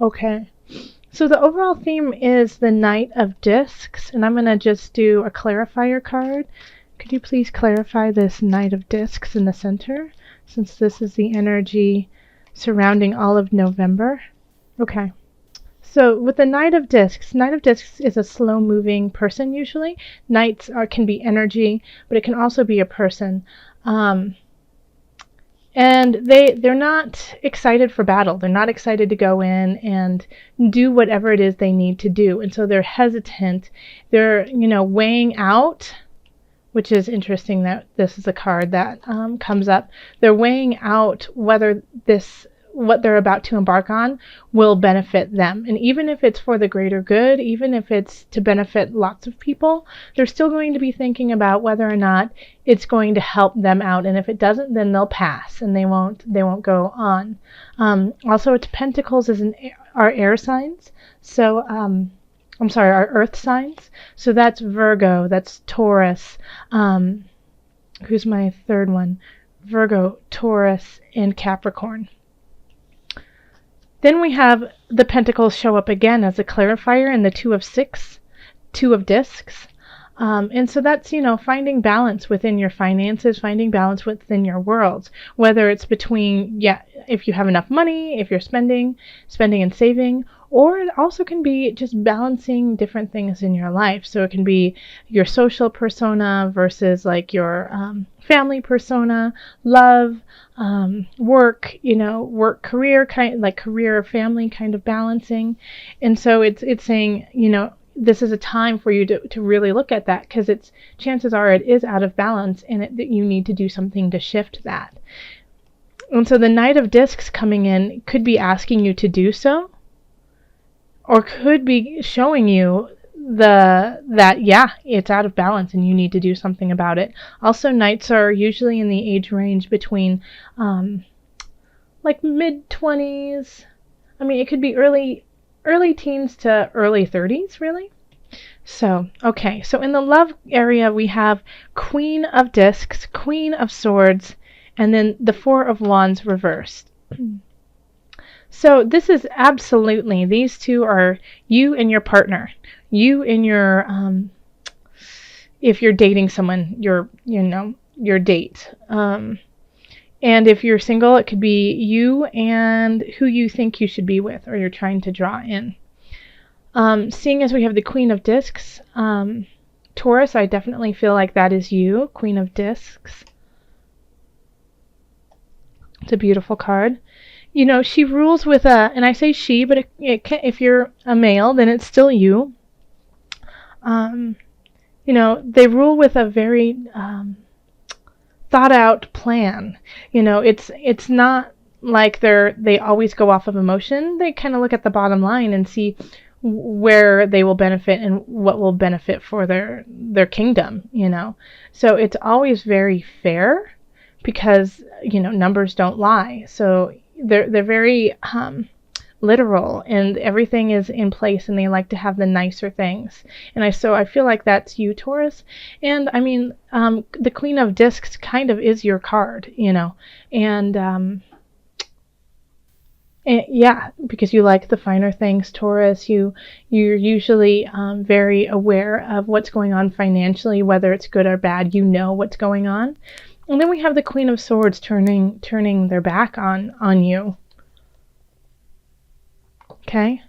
Okay. So the overall theme is the Knight of Discs, and I'm going to just do a clarifier card. Could you please clarify this Knight of Discs in the center, since this is the energy surrounding all of November? Okay. So with the Knight of Discs is a slow-moving person usually. Knights can be energy, but it can also be a person. And they're not excited for battle. They're not excited to go in and do whatever it is they need to do. And so they're hesitant. They're, weighing out, which is interesting that this is a card that comes up. They're weighing out whether what they're about to embark on will benefit them. And even if it's for the greater good, even if it's to benefit lots of people, they're still going to be thinking about whether or not it's going to help them out. And if it doesn't, then they'll pass and they won't go on. Also, it's Pentacles are air signs. So, I'm sorry, our earth signs. So that's Virgo, that's Taurus. Who's my third one? Virgo, Taurus, and Capricorn. Then we have the Pentacles show up again as a clarifier in the Two of Discs. And so that's, finding balance within your finances, finding balance within your worlds, whether it's between, if you have enough money, if you're spending and saving, or it also can be just balancing different things in your life. So it can be your social persona versus like your family persona, love, work, career, career, family kind of balancing. And so it's saying, this is a time for you to really look at that, because chances are it is out of balance and that you need to do something to shift that. And so the Knight of Discs coming in could be asking you to do so, or could be showing you it's out of balance and you need to do something about it. Also, Knights are usually in the age range between like mid-20s. I mean, it could be early teens to early 30s, really. So, okay. So in the love area, we have Queen of Discs, Queen of Swords, and then the Four of Wands reversed. So this is absolutely, these two are you and your partner. You and your, if you're dating someone, your date. And if you're single, it could be you and who you think you should be with, or you're trying to draw in. Seeing as we have the Queen of Discs, Taurus, I definitely feel like that is you, Queen of Discs. It's a beautiful card. She rules with and I say she, but if you're a male, then it's still you. They rule with a very thought out plan. It's not like they always go off of emotion. They kind of look at the bottom line and see where they will benefit and what will benefit for their kingdom, So it's always very fair, because numbers don't lie. So they're very literal, and everything is in place, and they like to have the nicer things. And I feel like that's you, Taurus. And I mean, the Queen of Discs kind of is your card, and because you like the finer things, Taurus. You're usually very aware of what's going on financially, whether it's good or bad. What's going on. And then we have the Queen of Swords turning their back on you. Okay?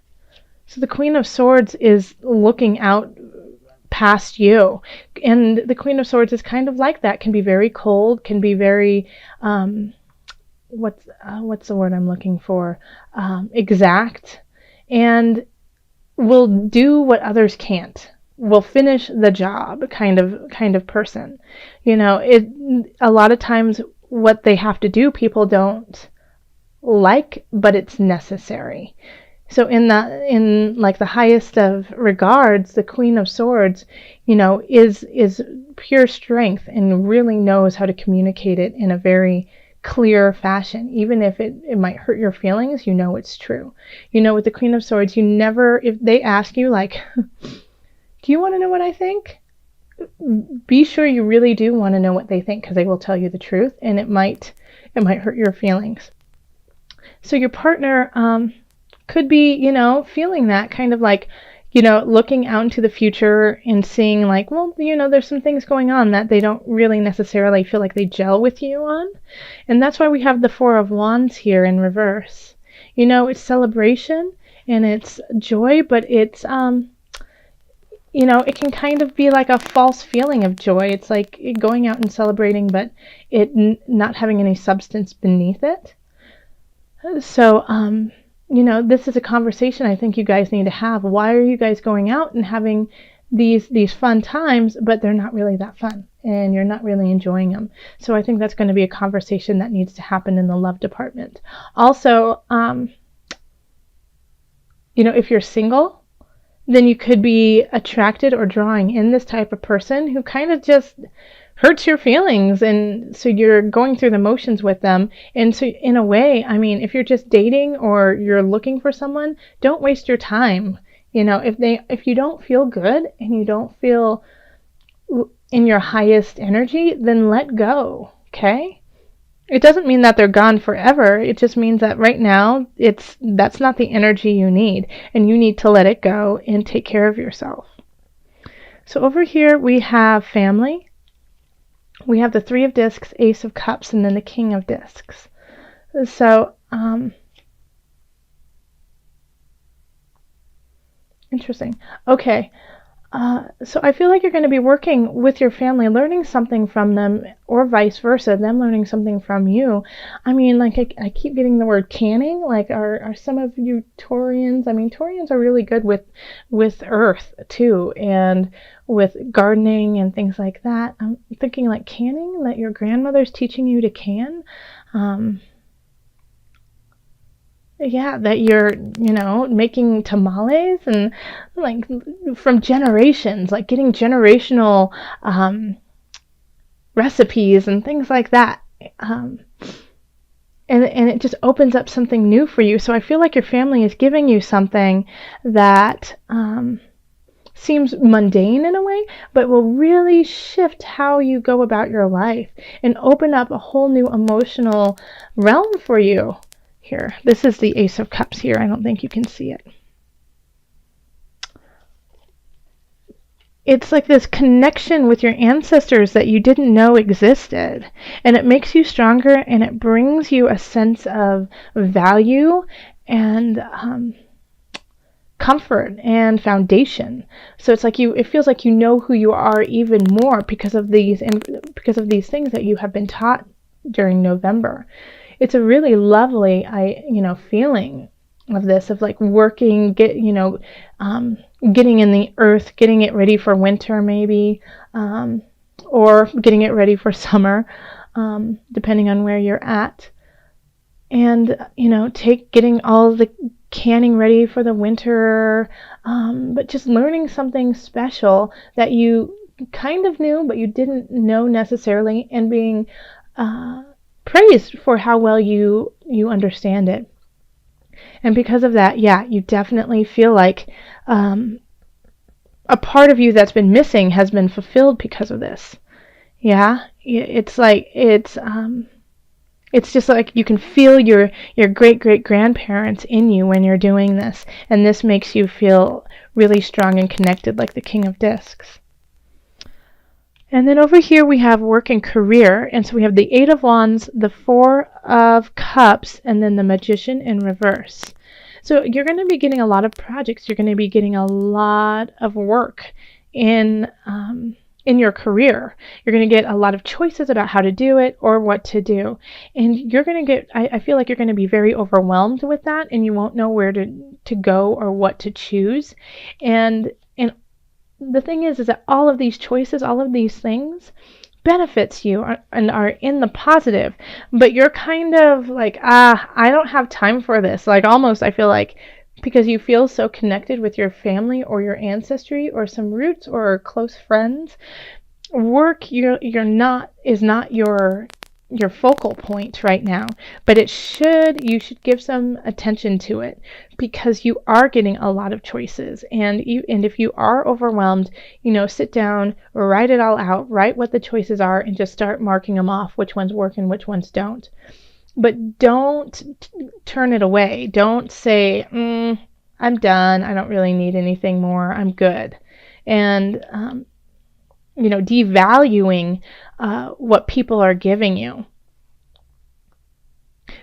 So the Queen of Swords is looking out past you. And the Queen of Swords is kind of like that. Can be very cold, can be very what's the word I'm looking for? Exact, and will do what others can't. Will finish the job kind of person. A lot of times what they have to do, people don't like, but it's necessary. So in like the highest of regards, the Queen of Swords, is pure strength and really knows how to communicate it in a very clear fashion. Even if it might hurt your feelings, it's true. With the Queen of Swords, if they ask you like, do you want to know what I think? Be sure you really do want to know what they think, because they will tell you the truth, and it might hurt your feelings. So your partner, could be, feeling that kind of like, looking out into the future and seeing like, well, there's some things going on that they don't really necessarily feel like they gel with you on. And that's why we have the Four of Wands here in reverse. It's celebration and it's joy, but it's, it can kind of be like a false feeling of joy. It's like going out and celebrating, but it not having any substance beneath it. So, this is a conversation I think you guys need to have. Why are you guys going out and having these fun times, but they're not really that fun and you're not really enjoying them? So I think that's going to be a conversation that needs to happen in the love department. Also, if you're single, then you could be attracted or drawing in this type of person who kind of just hurts your feelings, and so you're going through the motions with them. And so in a way, I mean, if you're just dating or you're looking for someone, don't waste your time. If you don't feel good and you don't feel in your highest energy, then let go, okay? It doesn't mean that they're gone forever. It just means that right now that's not the energy you need, and you need to let it go and take care of yourself. So over here we have family. We have the Three of Discs, Ace of Cups, and then the King of Discs. So, interesting. Okay. So I feel like you're going to be working with your family, learning something from them, or vice versa, them learning something from you. I mean, like I keep getting the word canning. Like, are some of you Taurians? I mean, Taurians are really good with earth too, and with gardening and things like that. I'm thinking like canning, that your grandmother's teaching you to can. Yeah, that you're, making tamales and like from generations, like getting generational recipes and things like that. And it just opens up something new for you. So I feel like your family is giving you something that seems mundane in a way, but will really shift how you go about your life and open up a whole new emotional realm for you. Here, this is the Ace of Cups here. I don't think you can see it. It's like this connection with your ancestors that you didn't know existed. And it makes you stronger, and it brings you a sense of value and comfort and foundation. So it's like it feels like you know who you are even more because of these things that you have been taught during November. It's a really lovely, feeling of this, of like working, getting in the earth, getting it ready for winter maybe, or getting it ready for summer, depending on where you're at. And, getting all the canning ready for the winter, but just learning something special that you kind of knew, but you didn't know necessarily, and being praised for how well you understand it. And because of that, yeah, you definitely feel like a part of you that's been missing has been fulfilled because of this. Yeah, it's like it's just like you can feel your great grandparents in you when you're doing this, and this makes you feel really strong and connected, like the King of Discs. And then over here we have work and career. And so we have the Eight of Wands, the Four of Cups, and then the Magician in reverse. So you're going to be getting a lot of projects. You're going to be getting a lot of work in your career. You're going to get a lot of choices about how to do it or what to do. And you're going to get, I feel like you're going to be very overwhelmed with that, and you won't know where to go or what to choose. And the thing is that all of these choices, all of these things benefits you and are in the positive, but you're kind of like, I don't have time for this. Like almost, I feel like, because you feel so connected with your family or your ancestry or some roots or close friends, work is not your focal point right now, but you should give some attention to it, because you are getting a lot of choices, and if you are overwhelmed, sit down, write it all out, write what the choices are, and just start marking them off, which ones work and which ones don't. But don't turn it away. Don't say, I'm done. I don't really need anything more. I'm good. And, devaluing what people are giving you.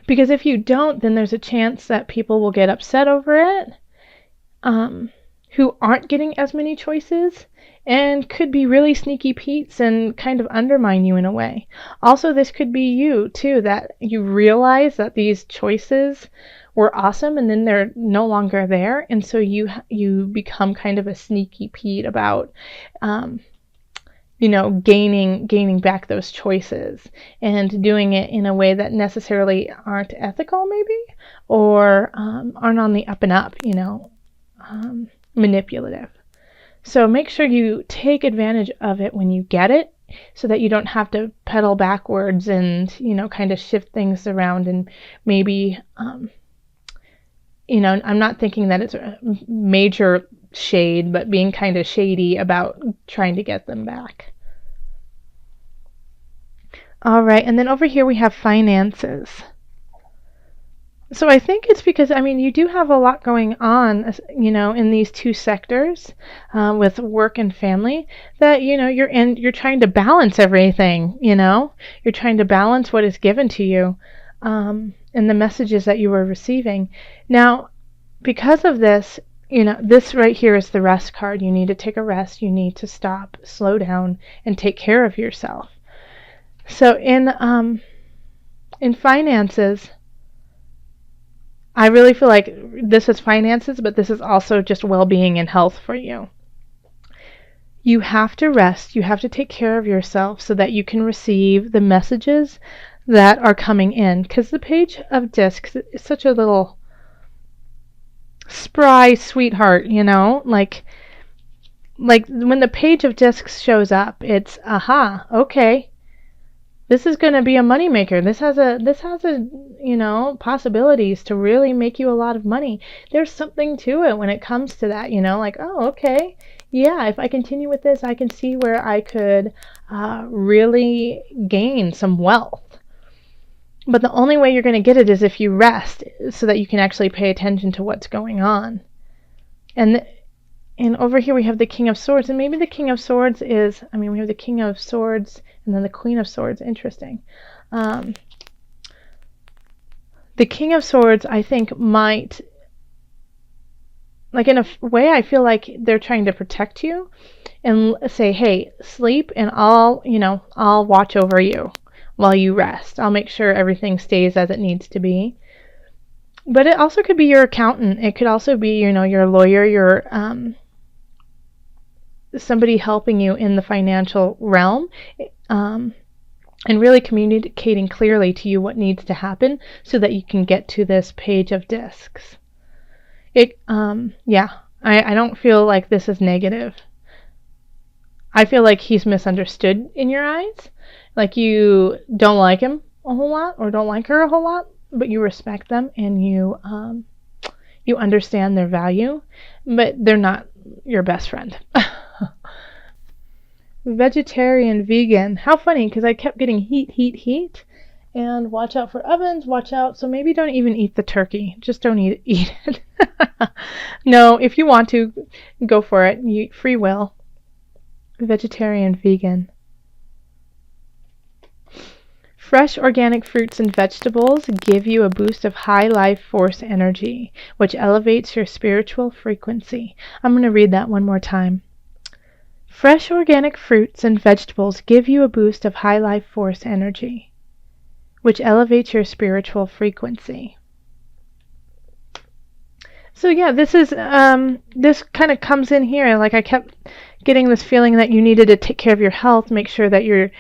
Because if you don't, then there's a chance that people will get upset over it, who aren't getting as many choices, and could be really sneaky Pete's and kind of undermine you in a way. Also, this could be you, too, that you realize that these choices were awesome and then they're no longer there, and so you become kind of a sneaky Pete about gaining back those choices and doing it in a way that necessarily aren't ethical, maybe, or aren't on the up and up, manipulative. So make sure you take advantage of it when you get it, so that you don't have to pedal backwards and, kind of shift things around and maybe, I'm not thinking that it's a major shade, but being kind of shady about trying to get them back. All right, and then over here we have finances. So I think it's because, you do have a lot going on, in these two sectors, with work and family, that, you're trying to balance everything, you're trying to balance what is given to you, and the messages that you are receiving. Now, because of this, this right here is the rest card. You need to take a rest. You need to stop, slow down, and take care of yourself. So in finances, I really feel like this is finances, but this is also just well-being and health for you. You have to rest. You have to take care of yourself so that you can receive the messages that are coming in. Because the Page of Discs is such a little spry sweetheart, like when the Page of Discs shows up, it's okay. This is going to be a moneymaker. This has a possibilities to really make you a lot of money. There's something to it when it comes to that, like, oh, okay, yeah, if I continue with this, I can see where I could really gain some wealth. But the only way you're going to get it is if you rest, so that you can actually pay attention to what's going on. And over here we have the King of Swords, and maybe the King of Swords is, we have the King of Swords and then the Queen of Swords. Interesting. The King of Swords, I think, might, like, in a way, I feel like they're trying to protect you and say, hey, sleep, and I'll watch over you while you rest. I'll make sure everything stays as it needs to be. But it also could be your accountant. It could also be, your lawyer, your somebody helping you in the financial realm, and really communicating clearly to you what needs to happen so that you can get to this Page of Discs. I don't feel like this is negative. I feel like he's misunderstood in your eyes. Like you don't like him a whole lot or don't like her a whole lot, but you respect them and you understand their value, but they're not your best friend. Vegetarian, vegan. How funny, because I kept getting heat. And watch out for ovens, watch out. So maybe don't even eat the turkey. Just don't eat it. No, if you want to, go for it. Free will. Vegetarian, vegan. Fresh organic fruits and vegetables give you a boost of high life force energy, which elevates your spiritual frequency. I'm going to read that one more time. Fresh organic fruits and vegetables give you a boost of high life force energy, which elevates your spiritual frequency. So yeah, this is this kind of comes in here. Like I kept getting this feeling that you needed to take care of your health, make sure that you're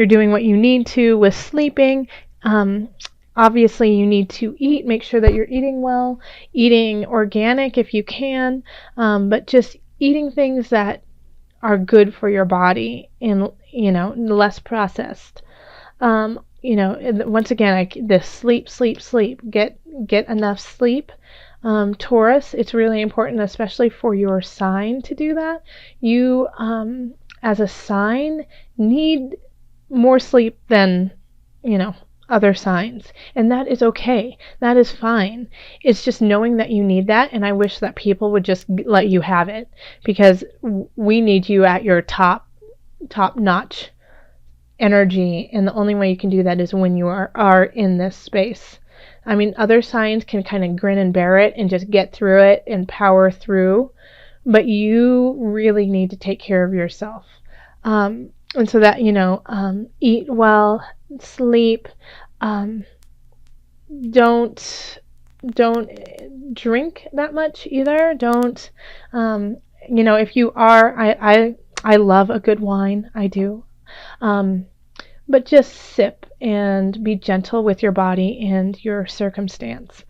doing what you need to with sleeping. Obviously, you need to eat. Make sure that you're eating well, eating organic if you can, but just eating things that are good for your body and less processed. Once again, this sleep. Get enough sleep. Taurus, it's really important, especially for your sign, to do that. You, as a sign, need more sleep than other signs, and that is okay. That is fine. It's just knowing that you need that, and I wish that people would just let you have it, because we need you at your top notch energy, and the only way you can do that is when you are in this space. I mean, other signs can kind of grin and bear it and just get through it and power through, but you really need to take care of yourself. And so that, eat well, sleep, don't drink that much either. Don't, if you are, I love a good wine. I do. But just sip and be gentle with your body and your circumstance.